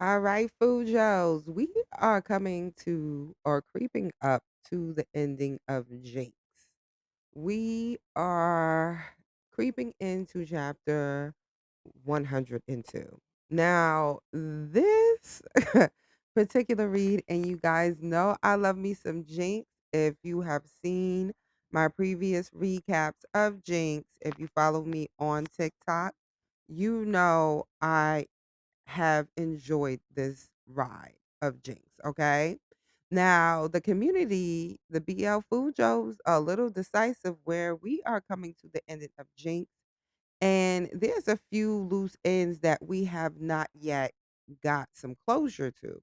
All right, Fujos, we are coming to or creeping up to the ending of JINX. We are creeping into chapter 102. Now, this particular read, and you guys know I love me some JINX. If you have seen my previous recaps of JINX, if you follow me on TikTok, you know I have enjoyed this ride of Jinx, okay? Now, the community, the BL Fujos, are a little decisive where we are coming to the ending of Jinx, and there's a few loose ends that we have not yet got some closure to.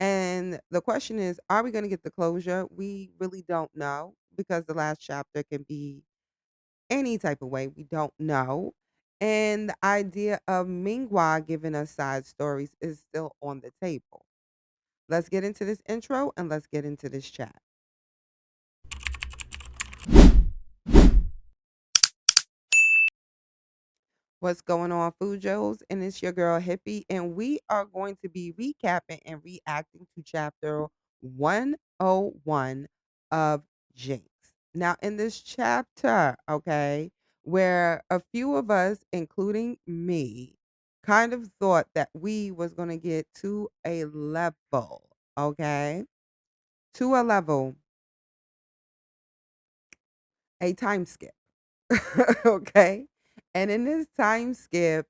And the question is, are we going to get the closure? We really don't know because the last chapter can be any type of way. We don't know. And the idea of Minghua giving us side stories is still on the table. Let's get into this intro and let's get into this chat. What's going on, Fujos? And it's your girl Hippie, and we are going to be recapping and reacting to chapter 101 of Jinx. Now, in this chapter, okay, where a few of us, including me, kind of thought that we was going to get to a level, okay, to a level, a time skip, okay, and in this time skip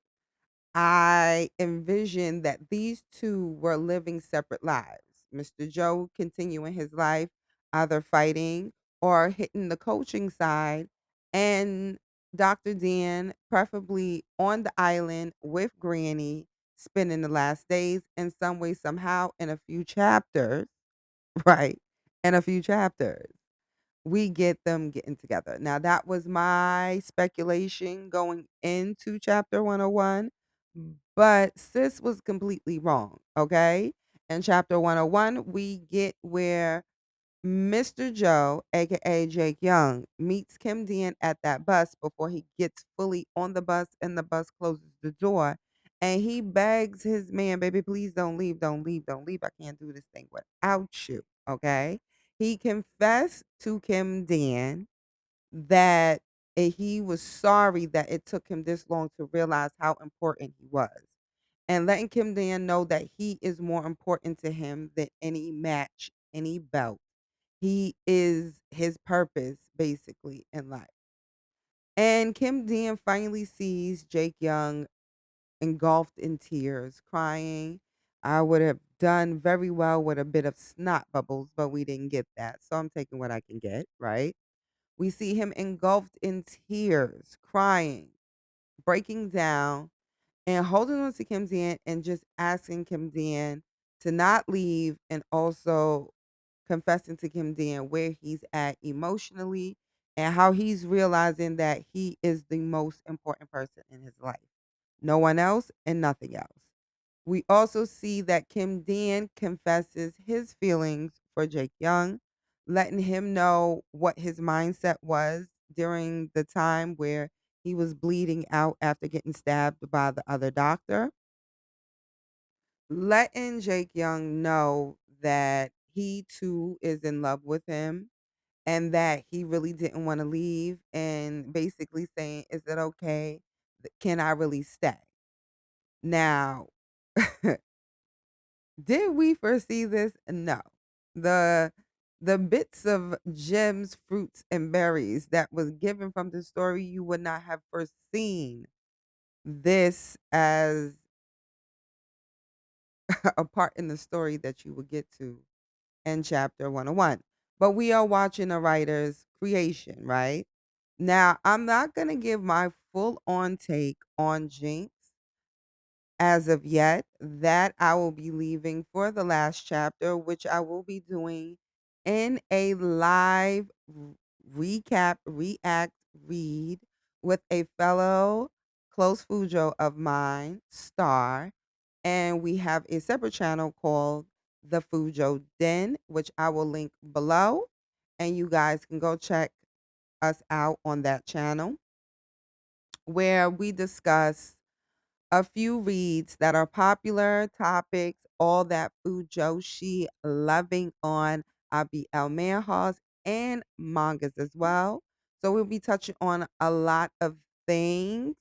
I envisioned that these two were living separate lives. Mr. Joe continuing his life, either fighting or hitting the coaching side, and Dr. Dan, preferably on the island with Granny, spending the last days in some way, somehow, in a few chapters, right? In a few chapters we get them getting together. Now, that was my speculation going into chapter 101, but sis was completely wrong. Okay. In chapter 101, we get where Mr. Joe, aka Jaekyung, meets Kim Dean at that bus before he gets fully on the bus and the bus closes the door. And he begs his man, baby, please don't leave, don't leave, don't leave. I can't do this thing without you. Okay. He confessed to Kim Dan that he was sorry that it took him this long to realize how important he was. And letting Kim Dan know that he is more important to him than any match, any belt. He is his purpose, basically, in life. And Kim Dan finally sees Jake Young engulfed in tears, crying. I would have done very well with a bit of snot bubbles, but we didn't get that. So I'm taking what I can get, right? We see him engulfed in tears, crying, breaking down, and holding on to Kim Dan and just asking Kim Dan to not leave and also confessing to Kim Dan where he's at emotionally and how he's realizing that he is the most important person in his life. No one else and nothing else. We also see that Kim Dan confesses his feelings for Jake Young, letting him know what his mindset was during the time where he was bleeding out after getting stabbed by the other doctor, letting Jake Young know that he too is in love with him and that he really didn't want to leave, and basically saying, is it okay? Can I really stay? Now, did we foresee this? No. The the bits of gems, fruits, and berries that was given from the story, you would not have foreseen this as a part in the story that you would get to in chapter 101. But we are watching a writer's creation, right? Now, I'm not going to give my full on take on Jinx as of yet. That I will be leaving for the last chapter, which I will be doing in a live recap, react, read with a fellow close Fujo of mine, Star. And we have a separate channel called The Fujo Den, which I will link below. And you guys can go check us out on that channel where we discuss a few reads that are popular topics, all that Fujoshi loving on our BL Manhwas and mangas as well. So we'll be touching on a lot of things,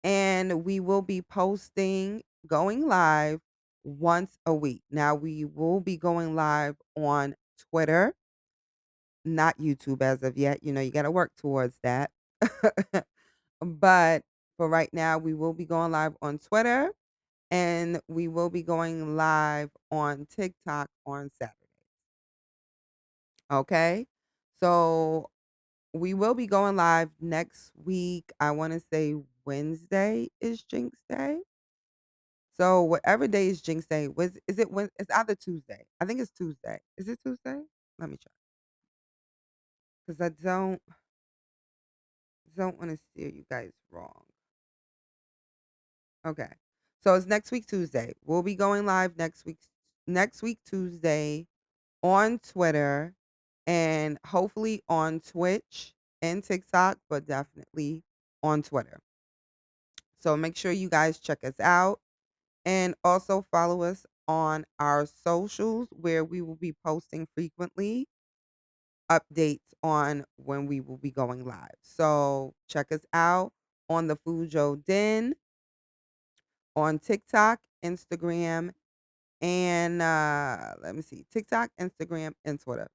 and we will be posting, going live once a week. Now we will be going live on Twitter, not YouTube as of yet. You know, you got to work towards that. But for right now, we will be going live on Twitter, and we will be going live on TikTok on Saturday. Okay. So we will be going live next week. I want to say Wednesday is Jinx Day. So whatever day is Jinx Day, is it when it's either Tuesday? I think it's Tuesday. Is it Tuesday? Let me check. Because I don't want to steer you guys wrong. Okay. So it's next week Tuesday. We'll be going live next week Tuesday on Twitter and hopefully on Twitch and TikTok, but definitely on Twitter. So make sure you guys check us out and also follow us on our socials where we will be posting frequently updates on when we will be going live. So check us out on the Fujo Den on TikTok, Instagram, and let me see, TikTok, Instagram, and Twitter.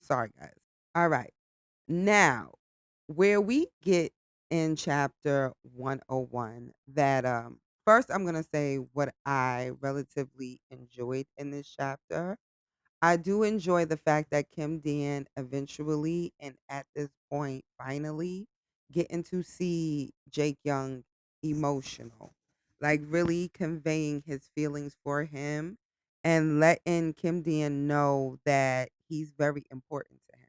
Sorry, guys. All right. Now, where we get in chapter 101, that first I'm gonna say what I relatively enjoyed in this chapter. I do enjoy the fact that Kim Dan eventually and at this point finally getting to see Jaekyung emotional, like really conveying his feelings for him and letting Kim Dan know that he's very important to him.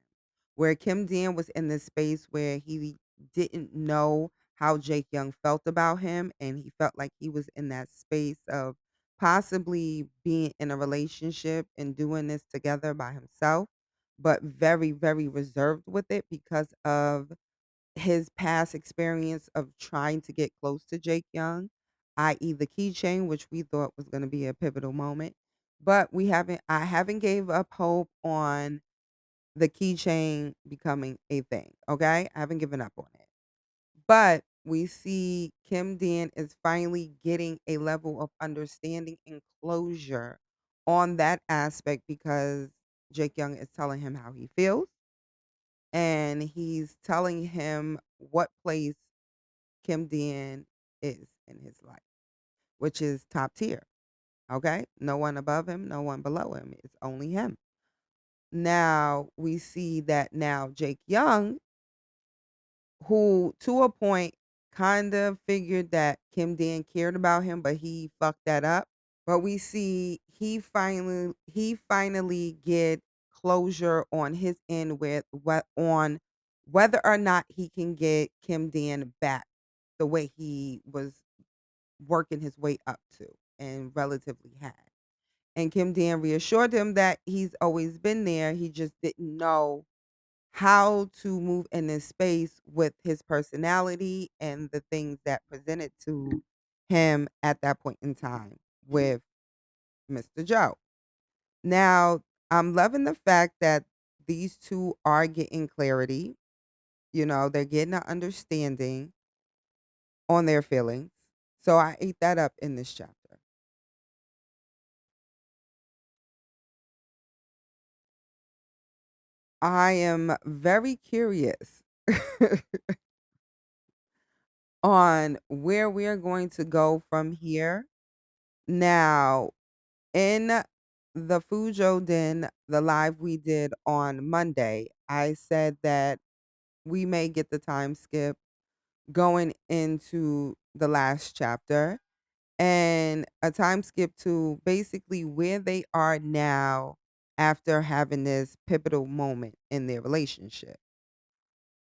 Where Kim Dan was in this space where he didn't know how Jaekyung felt about him, and he felt like he was in that space of possibly being in a relationship and doing this together by himself, but very, very reserved with it because of his past experience of trying to get close to Jake Young, i.e. the keychain, which we thought was going to be a pivotal moment. But I haven't gave up hope on the keychain becoming a thing. Okay. I haven't given up on it. But we see Kim Dan is finally getting a level of understanding and closure on that aspect because Jake Young is telling him how he feels and he's telling him what place Kim Dan is in his life, which is top tier. Okay? No one above him, no one below him. It's only him. Now we see that now Jake Young, who to a point kind of figured that Kim Dan cared about him, but he fucked that up. But we see he finally get closure on his end with what on whether or not he can get Kim Dan back the way he was working his way up to and relatively had. And Kim Dan reassured him that he's always been there. He just didn't know how to move in this space with his personality and the things that presented to him at that point in time with Mr. Joe. Now, I'm loving the fact that these two are getting clarity. You know, they're getting an understanding on their feelings. So I ate that up in this chapter. I am very curious on where we are going to go from here. Now, in the Fujo Den, the live we did on Monday, I said that we may get the time skip going into the last chapter and a time skip to basically where they are now after having this pivotal moment in their relationship.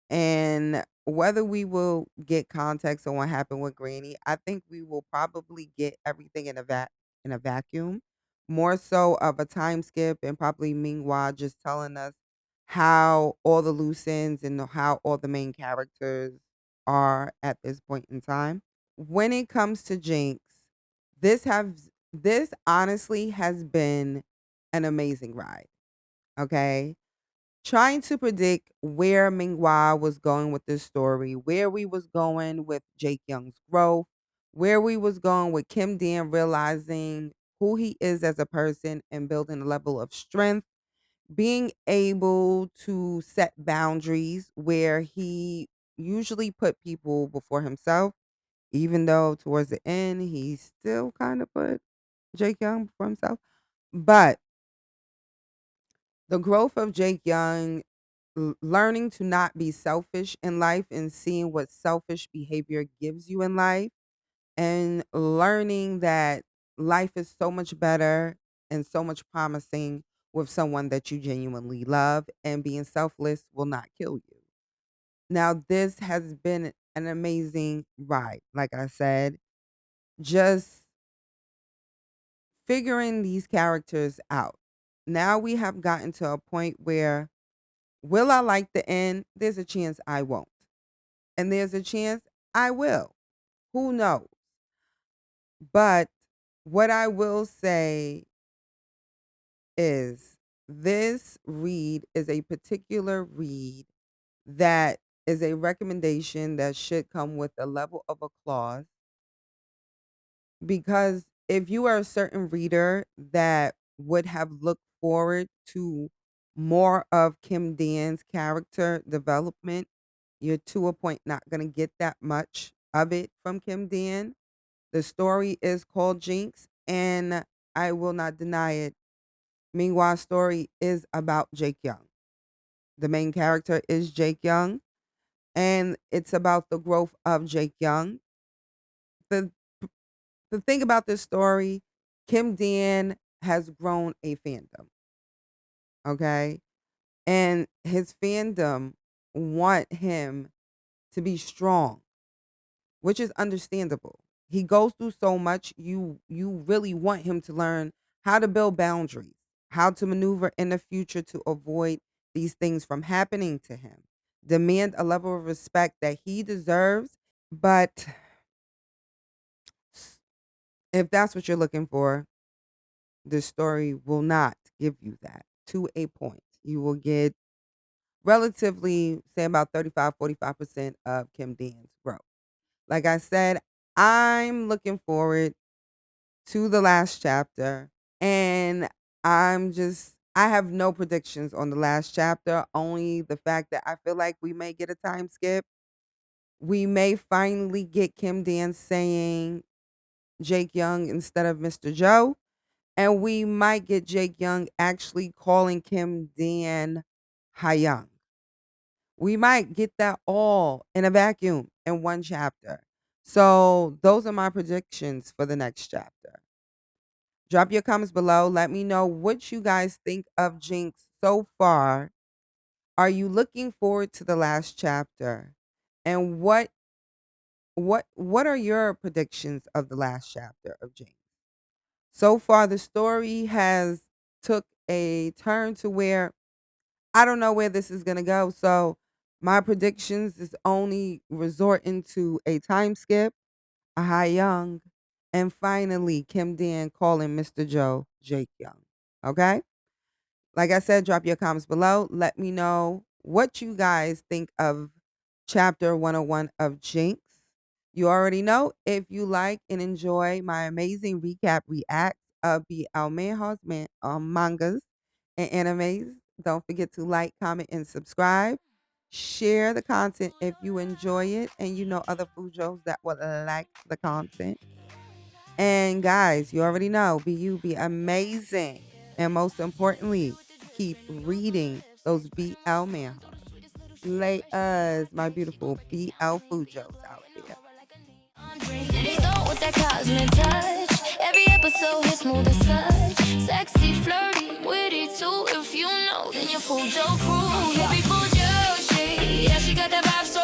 And whether we will get context on what happened with Granny, I think we will probably get everything in a vacuum. More so of a time skip and probably Mingwa just telling us how all the loose ends and how all the main characters are at this point in time. when it comes to JINX, this honestly has been an amazing ride. Okay. Trying to predict where Minghua was going with this story, where we was going with Jaekyung's growth, where we was going with Kim Dan realizing who he is as a person and building a level of strength, being able to set boundaries where he usually put people before himself, even though towards the end he still kind of put Jaekyung before himself. But the growth of Jaekyung, learning to not be selfish in life and seeing what selfish behavior gives you in life, and learning that life is so much better and so much promising with someone that you genuinely love, and being selfless will not kill you. Now, this has been an amazing ride. Like I said, just figuring these characters out. Now we have gotten to a point where, will I like the end? There's a chance I won't. And there's a chance I will. Who knows? But what I will say is, this read is a particular read that is a recommendation that should come with a level of applause, because if you are a certain reader that would have looked forward to more of Kim Dan's character development, you're to a point not going to get that much of it from Kim Dan. The story is called JINX, and I will not deny it. Meanwhile, story is about Jaekyung. The main character is Jaekyung, and it's about the growth of Jaekyung. The the thing about this story, Kim Dan has grown a fandom, okay? And his fandom want him to be strong, which is understandable. He goes through so much, you really want him to learn how to build boundaries, how to maneuver in the future to avoid these things from happening to him. Demand a level of respect that he deserves, but if that's what you're looking for, this story will not give you that to a point. You will get relatively, say about 35-45% of Kim Dan's growth. Like I said, I'm looking forward to the last chapter, and I have no predictions on the last chapter, only the fact that I feel like we may get a time skip. We may finally get Kim Dan saying Jaekyung instead of Mr. Joe. And we might get Jaekyung actually calling Kim Dan Hyun. We might get that all in a vacuum in one chapter. So those are my predictions for the next chapter. Drop your comments below. Let me know what you guys think of JINX so far. Are you looking forward to the last chapter? And what are your predictions of the last chapter of JINX? So far, the story has took a turn to where I don't know where this is gonna go. So my predictions is only resorting to a time skip, a high young, and finally Kim Dan calling Mr. Joe Jake Young. Okay? Like I said, drop your comments below. Let me know what you guys think of chapter 101 of JINX. You already know, if you like and enjoy my amazing recap reacts of BL Manhwas, mangas, and animes, don't forget to like, comment, and subscribe. Share the content if you enjoy it and you know other Fujos that would like the content. And guys, you already know, be you, be amazing. And most importantly, keep reading those BL Manhwas. Lay us, my beautiful BL Fujos out there. With that cosmic touch, every episode hits smooth as such. Sexy, flirty, witty too. If you know, then you're Fujo crew. Hippie Fujoshi, yeah, she got that vibe so